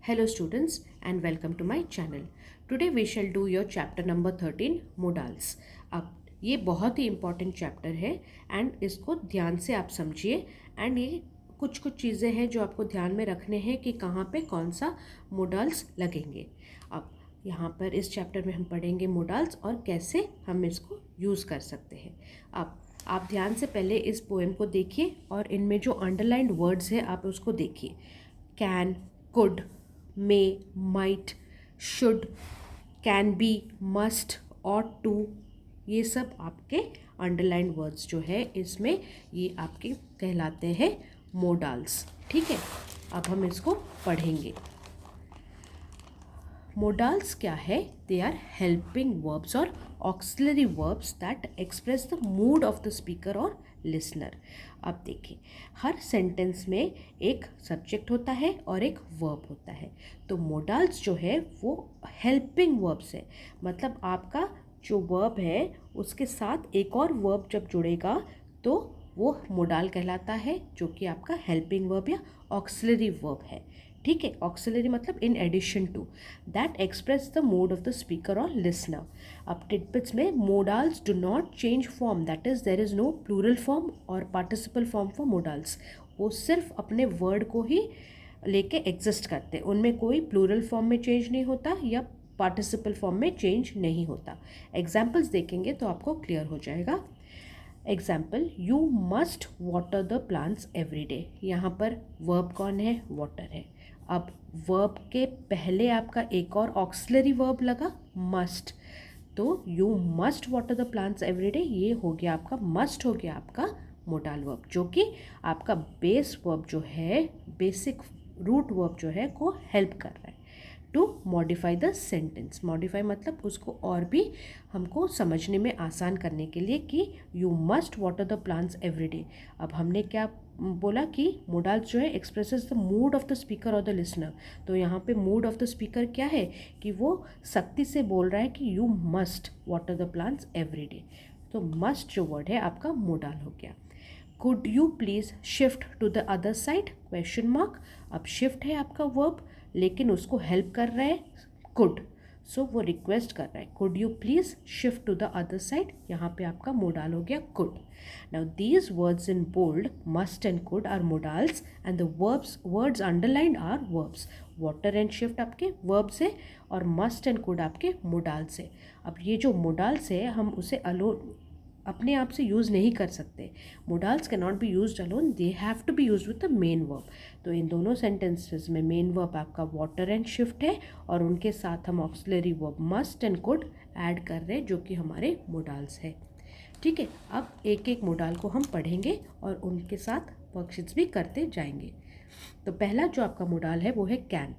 Hello students and welcome to my channel. Today we shall do your chapter number 13 modals. अब ये बहुत ही important chapter है and इसको ध्यान से आप समझिए एंड ये कुछ चीज़ें हैं जो आपको ध्यान में रखने हैं कि कहाँ पे कौन सा मोडाल्स लगेंगे। अब यहाँ पर इस चैप्टर में हम पढ़ेंगे मोडाल्स और कैसे हम इसको यूज़ कर सकते हैं। अब आप ध्यान से पहले इस पोएम को देखिए और इनमें जो अंडरलाइंड वर्ड्स है आप उसको देखिए। Can, could, may, might, should, can be, must, ought to, ये सब आपके अंडरलाइन वर्ड्स जो है इसमें ये आपके कहलाते हैं मोडाल्स। ठीक है, अब हम इसको पढ़ेंगे। मोडाल्स क्या है? दे आर हेल्पिंग वर्ब्स और auxiliary verbs that express the mood of the speaker और लिसनर। अब देखिए, हर सेंटेंस में एक सब्जेक्ट होता है और एक वर्ब होता है। तो मोडाल्स जो है वो हेल्पिंग वर्ब्स है, मतलब आपका जो वर्ब है उसके साथ एक और वर्ब जब जुड़ेगा तो वो मोडाल कहलाता है, जो कि आपका हेल्पिंग वर्ब या ऑक्सिलरी वर्ब है। ठीक है, ऑक्सिलरी मतलब in addition to, that express the mood of the speaker और लिसनर। अब टिडबिट्स में modals do not change form, that is there is no plural form और पार्टिसिपल फॉर्म फॉर मोडाल्स। वो सिर्फ अपने वर्ड को ही लेके एग्जिस्ट करते, उनमें कोई प्लूरल फॉर्म में चेंज नहीं होता या पार्टिसिपल फॉर्म में चेंज नहीं होता। एग्जाम्पल्स देखेंगे तो आपको क्लियर हो जाएगा। Example, you must water the plants every day. यहाँ पर वर्ब कौन है? वाटर है। अब वर्ब के पहले आपका एक और ऑक्सिलरी वर्ब लगा, मस्ट, तो you must water the plants every day, ये हो गया आपका, मस्ट हो गया आपका मोडाल वर्ब, जो कि आपका बेस वर्ब जो है, बेसिक रूट वर्ब जो है को हेल्प कर रहा है to modify the sentence. Modify मतलब उसको और भी हमको समझने में आसान करने के लिए कि you must water the plants every day. अब हमने क्या बोला कि मोडाल्स जो है expresses the mood of the speaker और द लिसनर। तो यहाँ पे मूड ऑफ द स्पीकर क्या है कि वो सख्ती से बोल रहा है कि you must water the plants every day. तो मस्ट जो वर्ड है आपका मोडाल हो गया। Could you please shift to the other side? Question mark. अब शिफ्ट है आपका वर्ब, लेकिन उसको हेल्प कर रहा है कुड, सो वो रिक्वेस्ट कर रहा है, could you please shift to the other side. यहाँ पे आपका मोडाल हो गया could. Now these words in bold, must and could are modals and the words underlined are verbs. Water and shift आपके वर्ब्स है और मस्ट एंड कुड आपके modals है। अब ये जो मोडाल्स है हम उसे अलोन अपने आप से यूज़ नहीं कर सकते। Modals can not be used alone, they have to be used with the main verb. तो इन दोनों सेंटेंसेस में मेन वर्ब आपका वाटर एंड शिफ्ट है और उनके साथ हम auxiliary verb must and could add कर रहे हैं, जो कि हमारे मोडाल्स है। ठीक है, अब एक एक मोडाल को हम पढ़ेंगे और उनके साथ वर्कशीट्स भी करते जाएंगे। तो पहला जो आपका मोडाल है वो है can.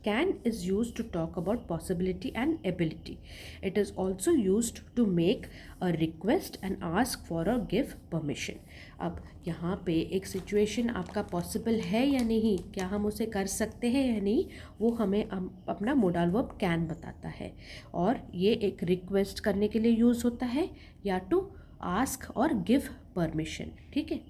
Can is used to talk about possibility and ability. It is also used to make a request and ask for or give permission. अब यहाँ पे एक सिचुएशन आपका पॉसिबल है या नहीं, क्या हम उसे कर सकते हैं या नहीं, वो हमें अपना मोडाल वर्ब कैन बताता है। और ये एक रिक्वेस्ट करने के लिए यूज़ होता है या टू आस्क और गिव परमिशन। ठीक है,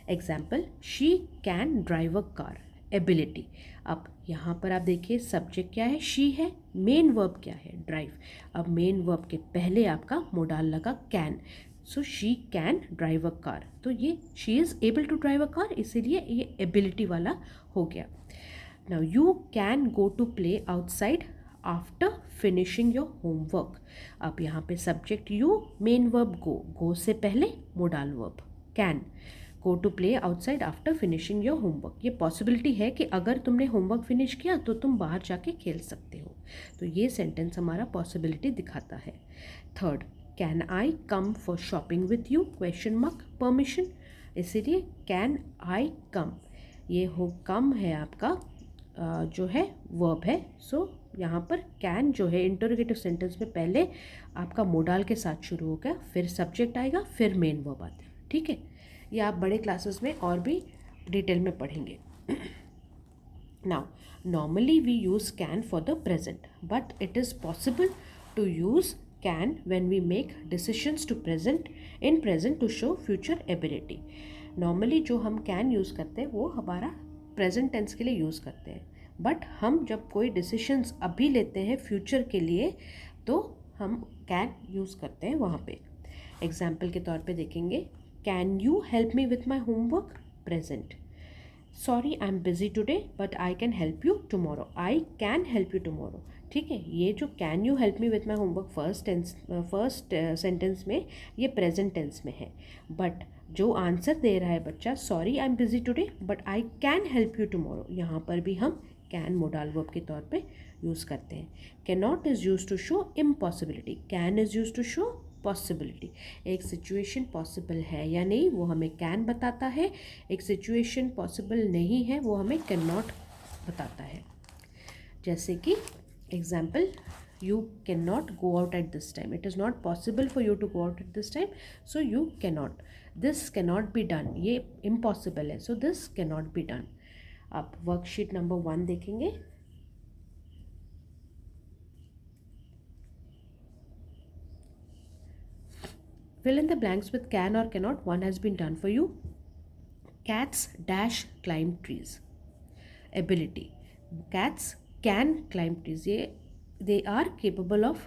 example, she can drive a car. Ability, अब यहाँ पर आप देखिए सब्जेक्ट क्या है? शी है, मेन वर्ब क्या है? ड्राइव। अब मेन वर्ब के पहले आपका मोडाल लगा can, so she can drive a car. तो ये she is able to drive a car, इसीलिए ये एबिलिटी वाला हो गया। Now you can go to play outside after finishing your homework. अब यहाँ पे subject you, main verb go से पहले modal verb can. Go to play outside after finishing your homework, ये पॉसिबिलिटी है कि अगर तुमने होमवर्क फिनिश किया तो तुम बाहर जाके खेल सकते हो। तो ये सेंटेंस हमारा पॉसिबिलिटी दिखाता है। Third, can I come for shopping with you? Question mark, permission, इसीलिए कैन आई कम। ये हो कम है आपका जो है वर्ब है। सो यहाँ पर कैन जो है इंटरोगेटिव सेंटेंस में पहले आपका मोडाल के साथ शुरू होगा, फिर सब्जेक्ट आएगा, फिर मेन वर्ब आता है। ठीक है, ये आप बड़े क्लासेस में और भी डिटेल में पढ़ेंगे। Now normally we use can for the present, but it is possible to use can when we make decisions to present to show future ability. Normally जो हम कैन यूज़ करते हैं वो हमारा प्रेजेंट टेंस के लिए यूज़ करते हैं, बट हम जब कोई डिसीशंस अभी लेते हैं फ्यूचर के लिए तो हम कैन यूज़ करते हैं वहाँ पे। एग्जाम्पल के तौर पे देखेंगे, can you help me with my homework, present. Sorry I am busy today but I can help you tomorrow, I can help you tomorrow. ठीक है, ये जो can you help me with my homework first sentence में ये present tense में है, but जो answer दे रहा है बच्चा, sorry I am busy today but I can help you tomorrow, यहाँ पर भी हम कैन मोडाल वर्ब के तौर पे यूज़ करते हैं। Can not is use to show impossibility, can is use to show possibility. एक सिचुएशन पॉसिबल है या नहीं वो हमें कैन बताता है, एक सिचुएशन पॉसिबल नहीं है वो हमें कैन नॉट बताता है। जैसे कि example, you cannot go out at this time, it is not possible for you to go out at this time, so you cannot, this cannot be done, ये impossible है, so this cannot be done। अब worksheet number 1 देखेंगे। fill in the blanks with can or cannot, one has been done for you। cats dash climb trees, ability, cats can climb trees, ये they are capable of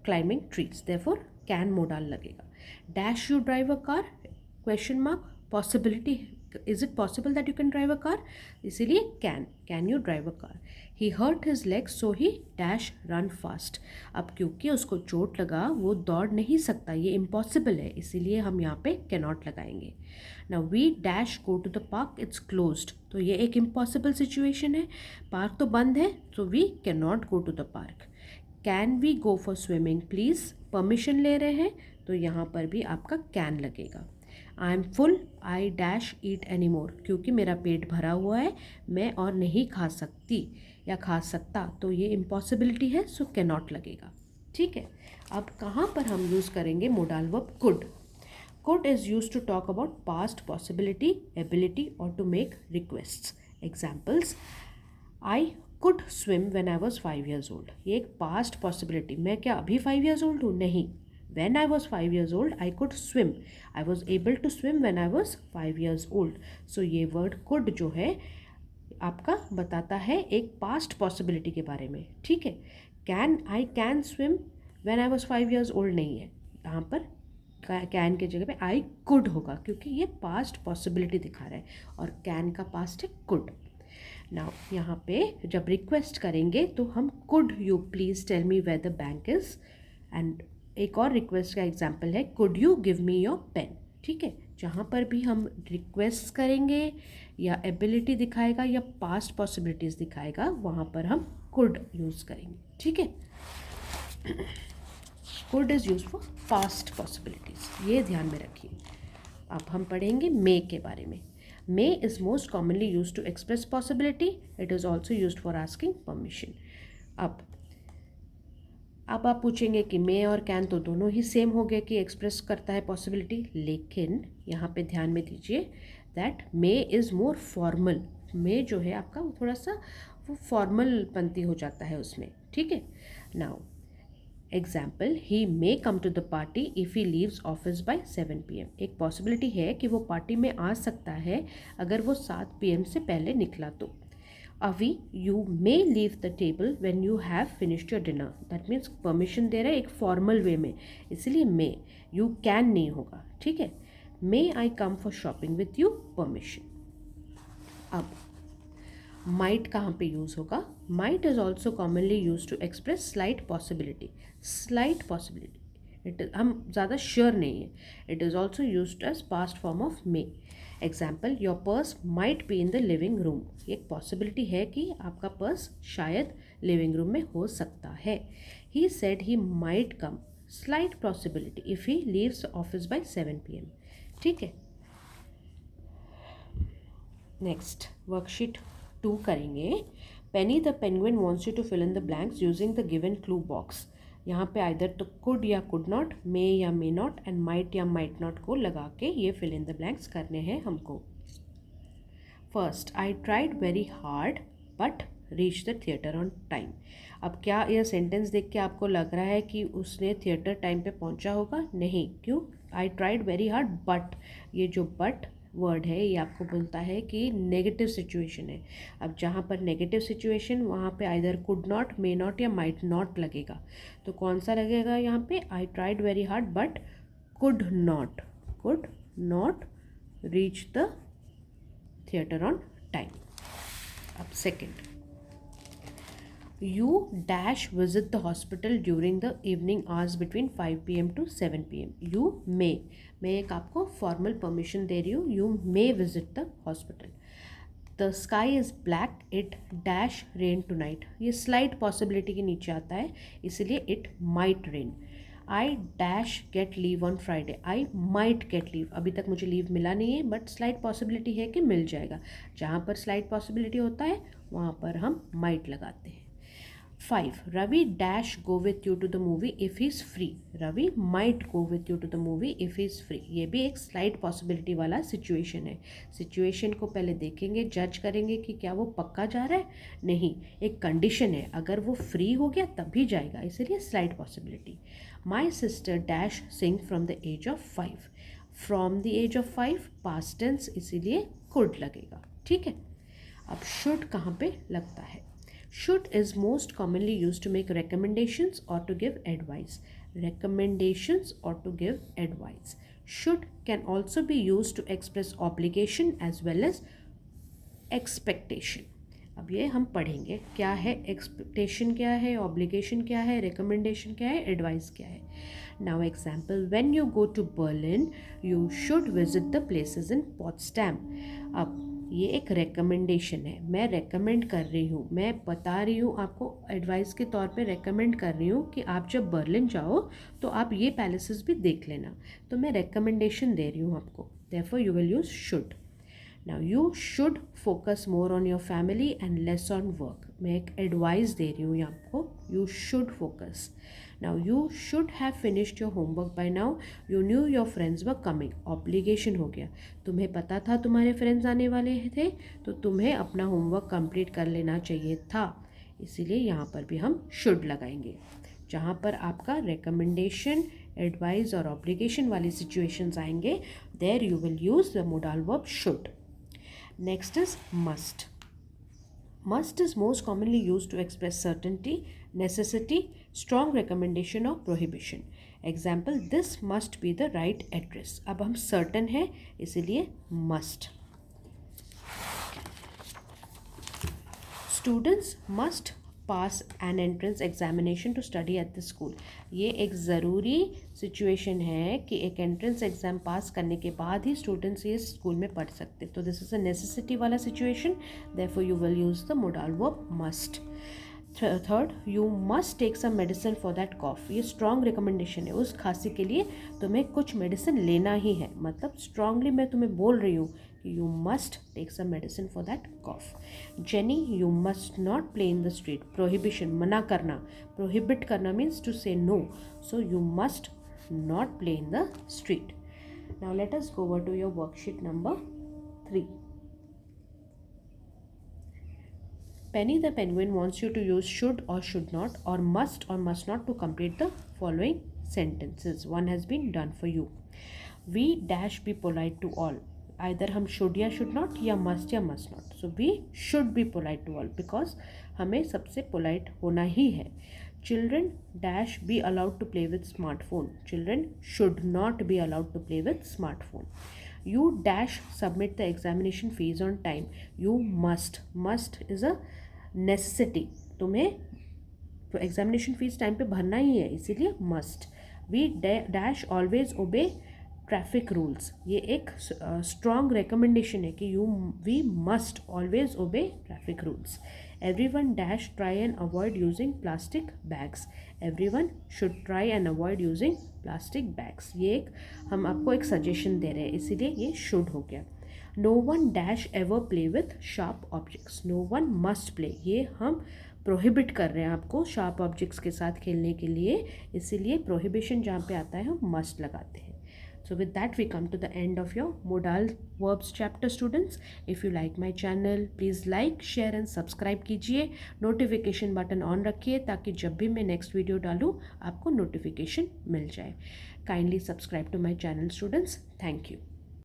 climbing trees, therefore can modal लगेगा। dash you drive a car, question mark, possibility, is it possible that you can drive a car, इसीलिए can you drive a car। he hurt his legs so he dash run fast, अब क्योंकि उसको चोट लगा वो दौड़ नहीं सकता, ये impossible है, इसीलिए हम यहाँ पे cannot लगाएंगे। now we dash go to the park, it's closed, तो ये एक impossible situation है, पार्क तो बंद है, so we cannot go to the park। Can we go for swimming please, permission ले रहे हैं तो यहाँ पर भी आपका कैन लगेगा। I am full I dash eat any more, क्योंकि मेरा पेट भरा हुआ है मैं और नहीं खा सकती या खा सकता, तो ये इम्पॉसिबिलिटी है, सो कैन नॉट लगेगा। ठीक है, अब कहाँ पर हम यूज़ करेंगे modal verb could. Could is use to talk about past possibility, ability और to make requests. Examples, I could swim when I was 5 years old, ये एक पास्ट पॉसिबिलिटी, मैं क्या अभी 5 years old हूँ, नहीं, when I was 5 years old I could swim, I was able to swim when I was 5 years old। So ये word could जो है आपका बताता है एक पास्ट पॉसिबिलिटी के बारे में। ठीक है, can I can swim when I was 5 years old नहीं है, यहाँ पर कैन के जगह पे आई कुड होगा, क्योंकि ये पास्ट पॉसिबिलिटी दिखा रहा है और कैन का पास्ट है कुड। नाउ यहाँ पे जब रिक्वेस्ट करेंगे तो हम could you please tell me where the bank is, and एक और रिक्वेस्ट का एग्जांपल है could you give me your pen. ठीक है, जहाँ पर भी हम रिक्वेस्ट करेंगे या एबिलिटी दिखाएगा या पास्ट पॉसिबिलिटीज़ दिखाएगा वहाँ पर हम कुड यूज़ करेंगे। ठीक है, could is use for past possibilities, ये ध्यान में रखिए। अब हम पढ़ेंगे मे के बारे में। May is most commonly used to express possibility. It is also used for asking permission. अब आप पूछेंगे कि may और can तो दोनों ही सेम हो गए कि एक्सप्रेस करता है पॉसिबिलिटी, लेकिन यहाँ पे ध्यान में दीजिए that may is more formal। may जो है आपका वो थोड़ा सा वो फॉर्मल पंक्ति हो जाता है उसमें। ठीक है, now example, he may come to the party if he leaves office by 7 PM, एक पॉसिबिलिटी है कि वो पार्टी में आ सकता है अगर वो 7 PM से पहले निकला तो। अवी you may leave the table when you have finished your dinner, that means permission दे रहा है एक फॉर्मल वे में, इसलिए मे, यू कैन नहीं होगा। ठीक है, may I come for shopping with you, permission. अब माइट कहाँ पे यूज़ होगा, might is also commonly use to express slight possibility, slight possibility, it is हम ज़्यादा श्योर नहीं है। It is also use as past form of may. Example, your purse might be in the living room, एक possibility है कि आपका purse शायद living room में हो सकता है। He said he might come, slight possibility if he leaves office by 7 PM। ठीक है, नेक्स्ट वर्कशीट 2 करेंगे। Penny the penguin wants you to fill in the blanks using the given clue box. यहाँ पे either तो could या could not, मे या may not and might या might not को लगा के ये फिल इन द ब्लैंक्स करने हैं हमको। First, I tried very hard but reach the theatre on time. अब क्या यह सेंटेंस देख के आपको लग रहा है कि उसने थिएटर टाइम पे पहुँचा होगा? नहीं, क्यों? I tried very hard but, ये जो बट वर्ड है, ये आपको बोलता है कि नेगेटिव सिचुएशन है। अब जहाँ पर नेगेटिव सिचुएशन, वहाँ पे either could not, may not या माइट नॉट लगेगा। तो कौन सा लगेगा यहाँ पे? I tried very hard but could not reach the theatre on time. अब second, you dash visit the hospital during the evening hours between 5 p.m. to 7 p.m. You may, मैं एक आपको फॉर्मल परमिशन दे रही हूँ, you may visit the hospital. The sky is black, it dash rain tonight. ये slight possibility के नीचे आता है, इसलिए it might rain. I dash get leave on Friday. I might get leave. अभी तक मुझे लीव मिला नहीं है, बट स्लाइट पॉसिबिलिटी है कि मिल जाएगा। जहाँ पर स्लाइट पॉसिबिलिटी होता है वहाँ पर हम might लगाते हैं। 5. Ravi dash go with you to the movie if he's free. Ravi might go with you to the movie if he's free. ये भी एक स्लाइट पॉसिबिलिटी वाला सिचुएशन है। सिचुएशन को पहले देखेंगे, जज करेंगे कि क्या वो पक्का जा रहा है, नहीं, एक कंडीशन है, अगर वो फ्री हो गया तभी जाएगा, इसलिए slight possibility. My sister dash sing from the age of 5. From the age of 5 past tense, इसीलिए कुड लगेगा। ठीक है, अब शुड कहाँ पे लगता है? Should is most commonly used to make recommendations or to give advice. Recommendations or to give advice. Should can also be used to express obligation as well as expectation. अब ये हम पढ़ेंगे क्या है, एक्सपेक्टेशन क्या है, ऑब्लिगेशन क्या है, रिकमेंडेशन क्या है, एडवाइस क्या है। Now example, when you go to Berlin you should visit the places in Potsdam. अब ये एक रेकमेंडेशन है, मैं रेकमेंड कर रही हूँ, मैं बता रही हूँ आपको, एडवाइस के तौर पे रेकमेंड कर रही हूँ कि आप जब बर्लिन जाओ तो आप ये पैलेसेस भी देख लेना। तो मैं रेकमेंडेशन दे रही हूँ आपको, therefore you will use should. Now you should focus more on your family and less on work. मैं एक एडवाइस दे रही हूँ यहाँ आपको, you should focus. Now you should have finished your homework by now, you knew your friends were coming. Obligation हो गया, तुम्हें पता था तुम्हारे फ्रेंड्स आने वाले थे, तो तुम्हें अपना होमवर्क कंप्लीट कर लेना चाहिए था, इसीलिए यहाँ पर भी हम शुड लगाएंगे। जहाँ पर आपका रिकमेंडेशन, एडवाइस और ऑब्लिगेशन वाली सिचुएशंस आएंगे, there you will use the modal verb should. Next is must. Must is most commonly used to express certainty, necessity, strong recommendation or prohibition. Example, this must be the right address. अब हम certain है इसलिए must. Students must pass an entrance examination to study at the school. ये एक ज़रूरी situation है कि एक एंट्रेंस एग्ज़ाम पास करने के बाद ही स्टूडेंट्स ये स्कूल में पढ़ सकते, तो दिस इज़ अ नेसेसिटी वाला situation, therefore you will use the modal verb must. Third, you must take some medicine for that cough. ये स्ट्रॉन्ग रिकमेंडेशन है, उस खांसी के लिए तुम्हें कुछ मेडिसिन लेना ही है, मतलब स्ट्रांगली मैं तुम्हें बोल रही हूँ कि you must take some medicine for that cough. Jenny, you must not play in the street. Prohibition, मना करना, प्रोहिबिट करना means to say no, so you must not play in the street. Now let us go over to your worksheet number 3. Penny the penguin wants you to use should or should not or must not to complete the following sentences. One has been done for you. We dash be polite to all. Either हम should या should not या must या must not. So we should be polite to all because हमें सबसे polite होना ही है. Children dash be allowed to play with smartphone. Children should not be allowed to play with smartphone. You dash submit the examination fees on time. You must is a necessity. तुम्हें examination fees time पे भरना ही है, इसीलिए must. We dash always obey traffic rules. ये एक strong recommendation है कि we must always obey traffic rules. Everyone dash try and avoid using plastic bags. Everyone should try and avoid using plastic bags. ये एक हम आपको एक suggestion दे रहे हैं, इसीलिए ये शुड हो गया. No one dash ever play with sharp objects. No one must play, ये हम प्रोहिबिट कर रहे हैं आपको शार्प ऑब्जेक्ट्स के साथ खेलने के लिए, इसीलिए प्रोहिबिशन जहाँ पे आता है हम मस्ट लगाते हैं. So with that we come to the end of your modal verbs chapter students. If you like my channel please like, share and subscribe कीजिए. नोटिफिकेशन बटन ऑन रखिए ताकि जब भी मैं नेक्स्ट वीडियो डालूँ आपको नोटिफिकेशन मिल जाए. Kindly subscribe to my channel students. Thank you.